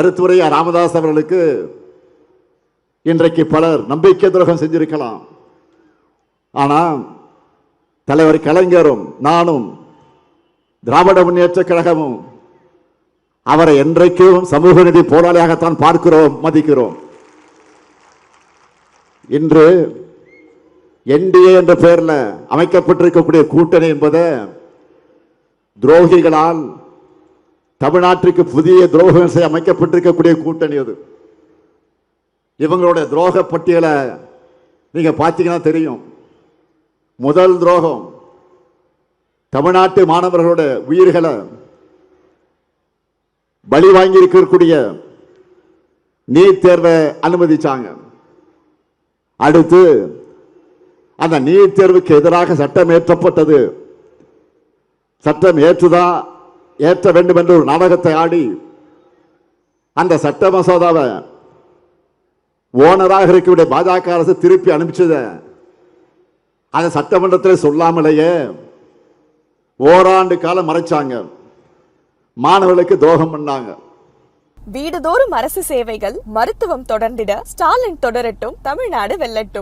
மருத்துவரையா ராமதாஸ் அவர்களுக்கு இன்றைக்கு பலர் நம்பிக்கை துரோகம் செஞ்சிருக்கலாம். ஆனால் தலைவர் கலைஞரும் நானும் திராவிட முன்னேற்ற கழகமும் அவரை என்றைக்கும் சமூக நீதி போராளியாகத்தான் பார்க்கிறோம், மதிக்கிறோம். இன்று என்டிஏ என்ற பெயரில் அமைக்கப்பட்டிருக்கக்கூடிய கூட்டணி என்பது துரோகிகளால் தமிழ்நாட்டிற்கு புதிய துரோகம் செய்ய அமைக்கப்பட்டிருக்கக்கூடிய கூட்டணி. அது இவங்களுடைய துரோக பட்டியலை நீங்க பார்த்தீங்கன்னா தெரியும். முதல் துரோகம், தமிழ்நாட்டு மாணவர்களுடைய உயிர்களை பலி வாங்கி இருக்கக்கூடிய நீட் தேர்வை அனுமதிச்சாங்க. அடுத்து அந்த நீட் தேர்வுக்கு எதிராக சட்டம் ஏற்றப்பட்டது. சட்டம் ஏற்ற வேண்டும் என்று ஒரு நாடகத்தை ஆடி அந்த சட்ட மசோதாவை ஓனராக இருக்கக்கூடிய பாஜக அரசு திருப்பி அனுப்பிச்சத அந்த சட்டமன்றத்தில் சொல்லாமலேயே ஓராண்டு காலம் மறைச்சாங்க. மாணவர்களுக்கு துரோகம் பண்ணாங்க. வீடுதோறும் அரசு சேவைகள், மருத்துவம் தொடர்ந்திட ஸ்டாலின் தொடரட்டும், தமிழ்நாடு வெல்லட்டும்.